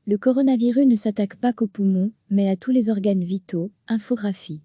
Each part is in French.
Le coronavirus ne s'attaque pas qu'aux poumons, mais à tous les organes vitaux. Infographie.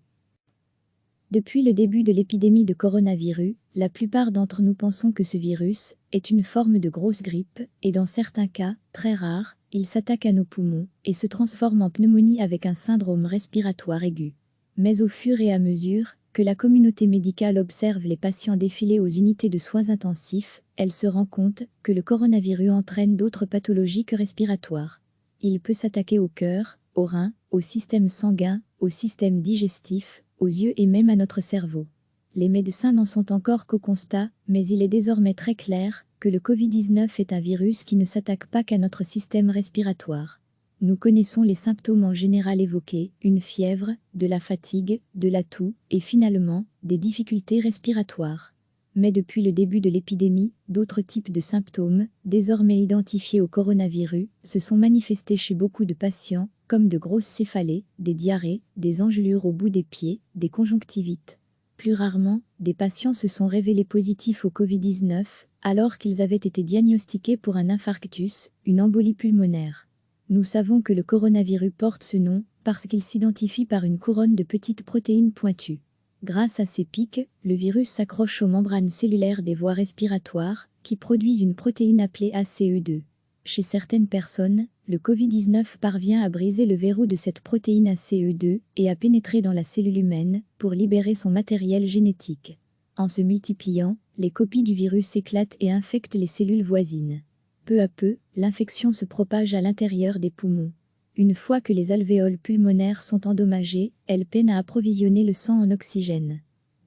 Depuis le début de l'épidémie de coronavirus, la plupart d'entre nous pensons que ce virus est une forme de grosse grippe, et dans certains cas, très rares, il s'attaque à nos poumons et se transforme en pneumonie avec un syndrome respiratoire aigu. Mais au fur et à mesure que la communauté médicale observe les patients défiler aux unités de soins intensifs, elle se rend compte que le coronavirus entraîne d'autres pathologies que respiratoires. Il peut s'attaquer au cœur, aux reins, au système sanguin, au système digestif, aux yeux et même à notre cerveau. Les médecins n'en sont encore qu'au constat, mais il est désormais très clair que le Covid-19 est un virus qui ne s'attaque pas qu'à notre système respiratoire. Nous connaissons les symptômes en général évoqués, une fièvre, de la fatigue, de la toux et finalement, des difficultés respiratoires. Mais depuis le début de l'épidémie, d'autres types de symptômes, désormais identifiés au coronavirus, se sont manifestés chez beaucoup de patients, comme de grosses céphalées, des diarrhées, des engelures au bout des pieds, des conjonctivites. Plus rarement, des patients se sont révélés positifs au Covid-19, alors qu'ils avaient été diagnostiqués pour un infarctus, une embolie pulmonaire. Nous savons que le coronavirus porte ce nom parce qu'il s'identifie par une couronne de petites protéines pointues. Grâce à ces pics, le virus s'accroche aux membranes cellulaires des voies respiratoires, qui produisent une protéine appelée ACE2. Chez certaines personnes, le Covid-19 parvient à briser le verrou de cette protéine ACE2 et à pénétrer dans la cellule humaine pour libérer son matériel génétique. En se multipliant, les copies du virus s'éclatent et infectent les cellules voisines. Peu à peu, l'infection se propage à l'intérieur des poumons. Une fois que les alvéoles pulmonaires sont endommagées, elles peinent à approvisionner le sang en oxygène.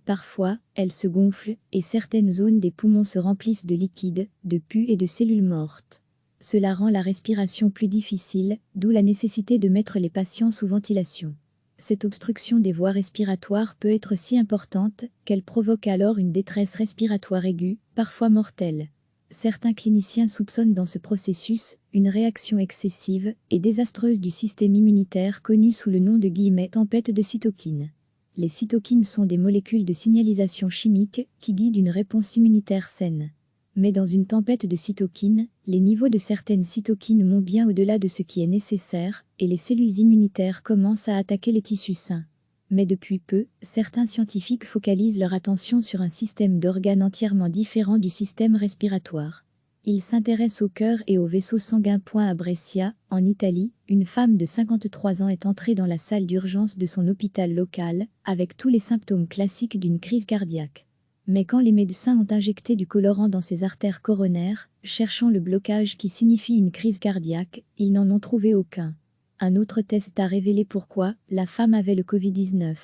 Parfois, elles se gonflent et certaines zones des poumons se remplissent de liquide, de pus et de cellules mortes. Cela rend la respiration plus difficile, d'où la nécessité de mettre les patients sous ventilation. Cette obstruction des voies respiratoires peut être si importante qu'elle provoque alors une détresse respiratoire aiguë, parfois mortelle. Certains cliniciens soupçonnent dans ce processus une réaction excessive et désastreuse du système immunitaire connue sous le nom de tempête de cytokines. Les cytokines sont des molécules de signalisation chimique qui guident une réponse immunitaire saine. Mais dans une tempête de cytokines, les niveaux de certaines cytokines montent bien au-delà de ce qui est nécessaire et les cellules immunitaires commencent à attaquer les tissus sains. Mais depuis peu, certains scientifiques focalisent leur attention sur un système d'organes entièrement différent du système respiratoire. Ils s'intéressent au cœur et aux vaisseaux sanguins. À Brescia, en Italie, une femme de 53 ans est entrée dans la salle d'urgence de son hôpital local, avec tous les symptômes classiques d'une crise cardiaque. Mais quand les médecins ont injecté du colorant dans ses artères coronaires, cherchant le blocage qui signifie une crise cardiaque, ils n'en ont trouvé aucun. Un autre test a révélé pourquoi la femme avait le Covid-19.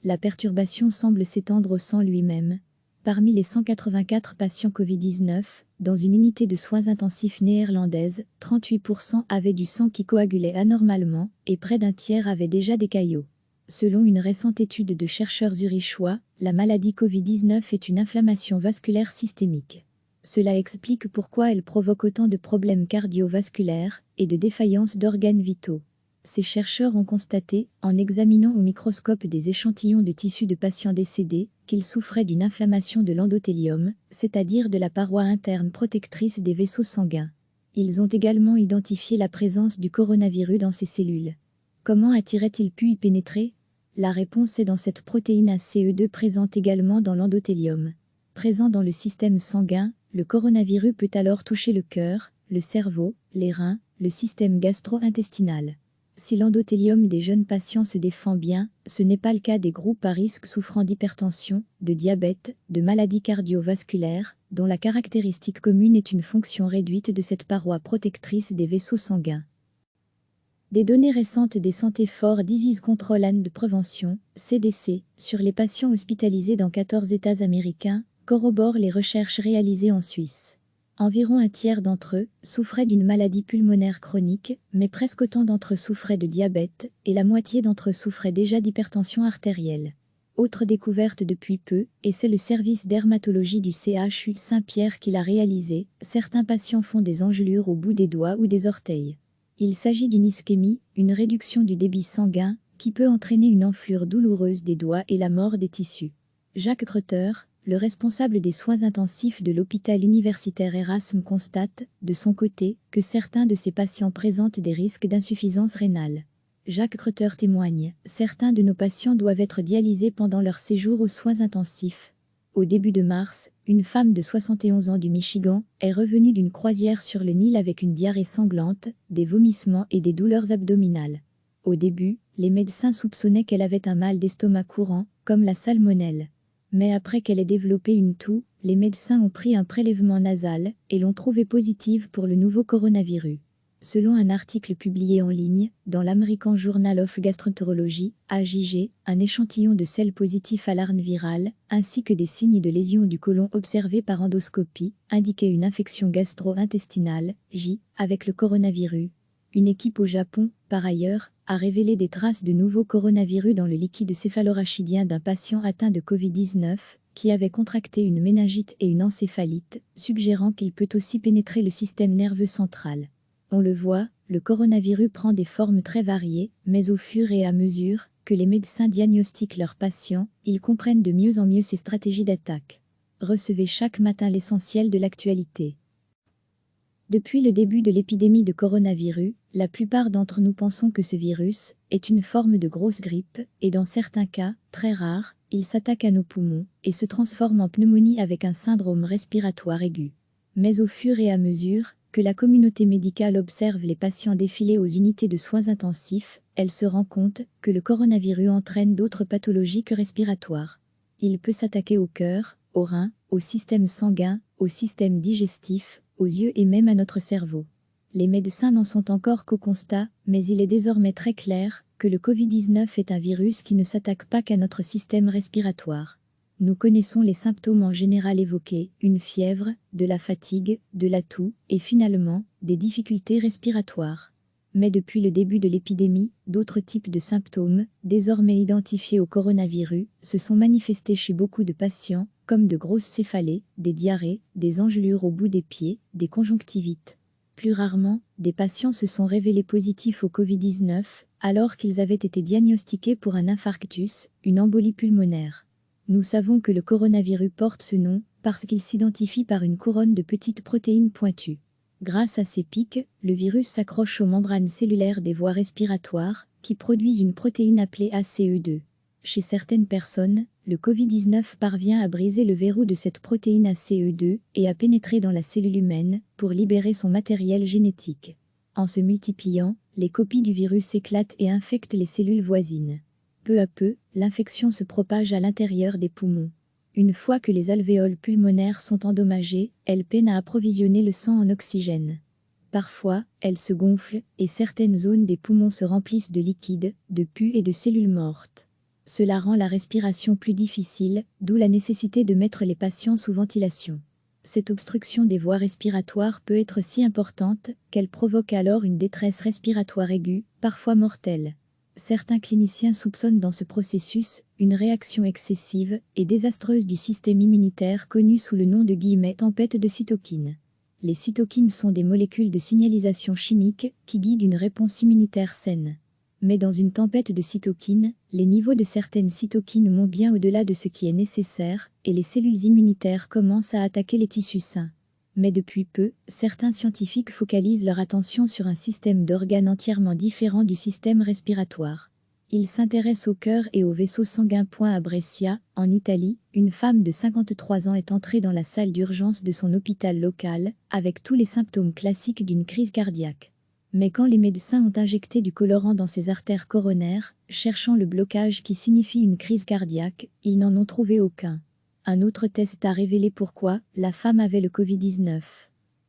La perturbation semble s'étendre au sang lui-même. Parmi les 184 patients Covid-19, dans une unité de soins intensifs néerlandaise, 38% avaient du sang qui coagulait anormalement et près d'un tiers avaient déjà des caillots. Selon une récente étude de chercheurs zurichois, la maladie Covid-19 est une inflammation vasculaire systémique. Cela explique pourquoi elle provoque autant de problèmes cardiovasculaires et de défaillances d'organes vitaux. Ces chercheurs ont constaté, en examinant au microscope des échantillons de tissus de patients décédés, qu'ils souffraient d'une inflammation de l'endothélium, c'est-à-dire de la paroi interne protectrice des vaisseaux sanguins. Ils ont également identifié la présence du coronavirus dans ces cellules. Comment a-t-il pu y pénétrer ? La réponse est dans cette protéine ACE2 présente également dans l'endothélium. Présent dans le système sanguin, le coronavirus peut alors toucher le cœur, le cerveau, les reins, le système gastro-intestinal. Si l'endothélium des jeunes patients se défend bien, ce n'est pas le cas des groupes à risque souffrant d'hypertension, de diabète, de maladies cardiovasculaires, dont la caractéristique commune est une fonction réduite de cette paroi protectrice des vaisseaux sanguins. Des données récentes des Santé for Disease Control and de prévention, CDC, sur les patients hospitalisés dans 14 États américains, corroborent les recherches réalisées en Suisse. Environ un tiers d'entre eux souffraient d'une maladie pulmonaire chronique, mais presque autant d'entre eux souffraient de diabète, et la moitié d'entre eux souffraient déjà d'hypertension artérielle. Autre découverte depuis peu, et c'est le service dermatologie du CHU Saint-Pierre qui l'a réalisé, certains patients font des engelures au bout des doigts ou des orteils. Il s'agit d'une ischémie, une réduction du débit sanguin, qui peut entraîner une enflure douloureuse des doigts et la mort des tissus. Jacques Kreuther, Le responsable des soins intensifs de l'hôpital universitaire Erasme constate, de son côté, que certains de ses patients présentent des risques d'insuffisance rénale. Jacques Creter témoigne, « Certains de nos patients doivent être dialysés pendant leur séjour aux soins intensifs. » Au début de mars, une femme de 71 ans du Michigan est revenue d'une croisière sur le Nil avec une diarrhée sanglante, des vomissements et des douleurs abdominales. Au début, les médecins soupçonnaient qu'elle avait un mal d'estomac courant, comme la salmonelle. Mais après qu'elle ait développé une toux, les médecins ont pris un prélèvement nasal et l'ont trouvée positive pour le nouveau coronavirus. Selon un article publié en ligne, dans l'American Journal of Gastroenterology, AJG, un échantillon de sels positifs à l'ARN viral, ainsi que des signes de lésions du côlon observés par endoscopie, indiquaient une infection gastro-intestinale, J, avec le coronavirus. Une équipe au Japon, par ailleurs, a révélé des traces de nouveaux coronavirus dans le liquide céphalorachidien d'un patient atteint de Covid-19, qui avait contracté une méningite et une encéphalite, suggérant qu'il peut aussi pénétrer le système nerveux central. On le voit, le coronavirus prend des formes très variées, mais au fur et à mesure que les médecins diagnostiquent leurs patients, ils comprennent de mieux en mieux ces stratégies d'attaque. Recevez chaque matin l'essentiel de l'actualité. Depuis le début de l'épidémie de coronavirus, la plupart d'entre nous pensons que ce virus est une forme de grosse grippe, et dans certains cas, très rares, il s'attaque à nos poumons et se transforme en pneumonie avec un syndrome respiratoire aigu. Mais au fur et à mesure que la communauté médicale observe les patients défiler aux unités de soins intensifs, elle se rend compte que le coronavirus entraîne d'autres pathologies que respiratoires. Il peut s'attaquer au cœur, aux reins, au système sanguin, au système digestif, aux yeux et même à notre cerveau. Les médecins n'en sont encore qu'au constat, mais il est désormais très clair que le Covid-19 est un virus qui ne s'attaque pas qu'à notre système respiratoire. Nous connaissons les symptômes en général évoqués, une fièvre, de la fatigue, de la toux, et finalement, des difficultés respiratoires. Mais depuis le début de l'épidémie, d'autres types de symptômes, désormais identifiés au coronavirus, se sont manifestés chez beaucoup de patients, comme de grosses céphalées, des diarrhées, des engelures au bout des pieds, des conjonctivites. Plus rarement, des patients se sont révélés positifs au Covid-19, alors qu'ils avaient été diagnostiqués pour un infarctus, une embolie pulmonaire. Nous savons que le coronavirus porte ce nom parce qu'il s'identifie par une couronne de petites protéines pointues. Grâce à ces pics, le virus s'accroche aux membranes cellulaires des voies respiratoires, qui produisent une protéine appelée ACE2. Chez certaines personnes, le Covid-19 parvient à briser le verrou de cette protéine ACE2 et à pénétrer dans la cellule humaine pour libérer son matériel génétique. En se multipliant, les copies du virus éclatent et infectent les cellules voisines. Peu à peu, l'infection se propage à l'intérieur des poumons. Une fois que les alvéoles pulmonaires sont endommagées, elles peinent à approvisionner le sang en oxygène. Parfois, elles se gonflent et certaines zones des poumons se remplissent de liquide, de pus et de cellules mortes. Cela rend la respiration plus difficile, d'où la nécessité de mettre les patients sous ventilation. Cette obstruction des voies respiratoires peut être si importante qu'elle provoque alors une détresse respiratoire aiguë, parfois mortelle. Certains cliniciens soupçonnent dans ce processus une réaction excessive et désastreuse du système immunitaire connue sous le nom de « tempête de cytokines ». Les cytokines sont des molécules de signalisation chimique qui guident une réponse immunitaire saine. Mais dans une tempête de cytokines, les niveaux de certaines cytokines montent bien au-delà de ce qui est nécessaire et les cellules immunitaires commencent à attaquer les tissus sains. Mais depuis peu, certains scientifiques focalisent leur attention sur un système d'organes entièrement différent du système respiratoire. Ils s'intéressent au cœur et aux vaisseaux sanguins. À Brescia, en Italie, une femme de 53 ans est entrée dans la salle d'urgence de son hôpital local, avec tous les symptômes classiques d'une crise cardiaque. Mais quand les médecins ont injecté du colorant dans ses artères coronaires, cherchant le blocage qui signifie une crise cardiaque, ils n'en ont trouvé aucun. Un autre test a révélé pourquoi la femme avait le Covid-19.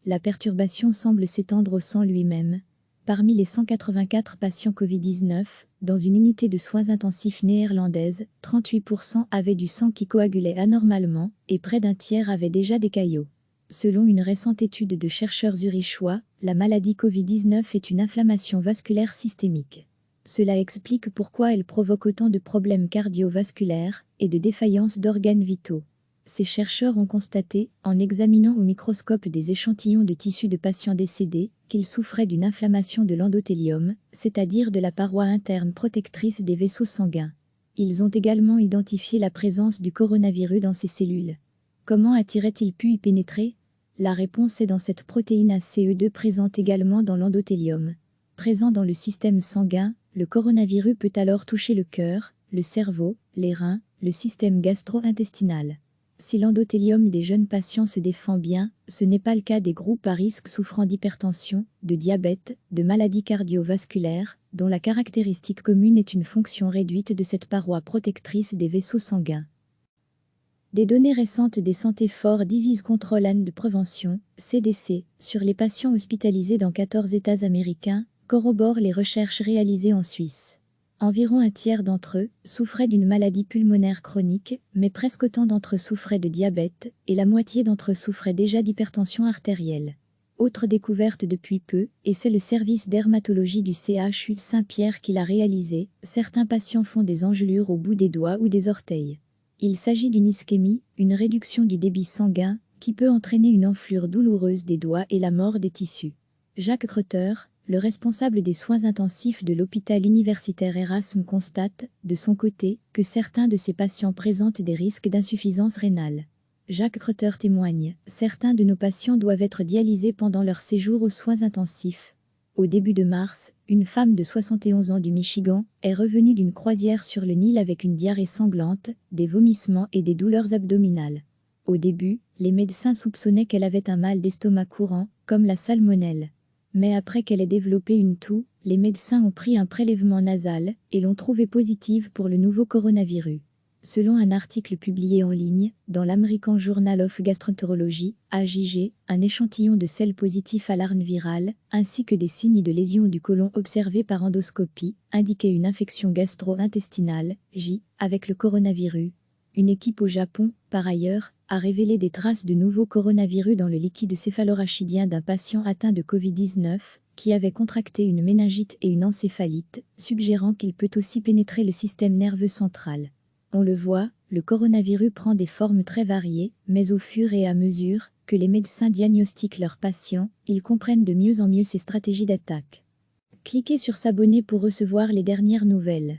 La perturbation semble s'étendre au sang lui-même. Parmi les 184 patients Covid-19, dans une unité de soins intensifs néerlandaise, 38% avaient du sang qui coagulait anormalement et près d'un tiers avaient déjà des caillots. Selon une récente étude de chercheurs zurichois, la maladie Covid-19 est une inflammation vasculaire systémique. Cela explique pourquoi elle provoque autant de problèmes cardiovasculaires et de défaillances d'organes vitaux. Ces chercheurs ont constaté, en examinant au microscope des échantillons de tissus de patients décédés, qu'ils souffraient d'une inflammation de l'endothélium, c'est-à-dire de la paroi interne protectrice des vaisseaux sanguins. Ils ont également identifié la présence du coronavirus dans ces cellules. Comment a-t-il pu y pénétrer? La réponse est dans cette protéine ACE2 présente également dans l'endothélium. Présent dans le système sanguin, le coronavirus peut alors toucher le cœur, le cerveau, les reins, le système gastro-intestinal. Si l'endothélium des jeunes patients se défend bien, ce n'est pas le cas des groupes à risque souffrant d'hypertension, de diabète, de maladies cardiovasculaires, dont la caractéristique commune est une fonction réduite de cette paroi protectrice des vaisseaux sanguins. Des données récentes des Santé for Disease Control and de prévention, CDC, sur les patients hospitalisés dans 14 États américains, corroborent les recherches réalisées en Suisse. Environ un tiers d'entre eux souffraient d'une maladie pulmonaire chronique, mais presque autant d'entre eux souffraient de diabète, et la moitié d'entre eux souffraient déjà d'hypertension artérielle. Autre découverte depuis peu, et c'est le service dermatologie du CHU de Saint-Pierre qui l'a réalisé, certains patients font des engelures au bout des doigts ou des orteils. Il s'agit d'une ischémie, une réduction du débit sanguin, qui peut entraîner une enflure douloureuse des doigts et la mort des tissus. Jacques Crotter, le responsable des soins intensifs de l'hôpital universitaire Erasme, constate, de son côté, que certains de ces patients présentent des risques d'insuffisance rénale. Jacques Crotter témoigne, certains de nos patients doivent être dialysés pendant leur séjour aux soins intensifs. Au début de mars, une femme de 71 ans du Michigan est revenue d'une croisière sur le Nil avec une diarrhée sanglante, des vomissements et des douleurs abdominales. Au début, les médecins soupçonnaient qu'elle avait un mal d'estomac courant, comme la salmonelle. Mais après qu'elle ait développé une toux, les médecins ont pris un prélèvement nasal et l'ont trouvée positive pour le nouveau coronavirus. Selon un article publié en ligne, dans l'American Journal of Gastroenterology, AJG, un échantillon de sels positifs à l'ARN viral, ainsi que des signes de lésions du côlon observés par endoscopie, indiquaient une infection gastro-intestinale, J, avec le coronavirus. Une équipe au Japon, par ailleurs, a révélé des traces de nouveaux coronavirus dans le liquide céphalorachidien d'un patient atteint de Covid-19, qui avait contracté une méningite et une encéphalite, suggérant qu'il peut aussi pénétrer le système nerveux central. On le voit, le coronavirus prend des formes très variées, mais au fur et à mesure que les médecins diagnostiquent leurs patients, ils comprennent de mieux en mieux ces stratégies d'attaque. Cliquez sur s'abonner pour recevoir les dernières nouvelles.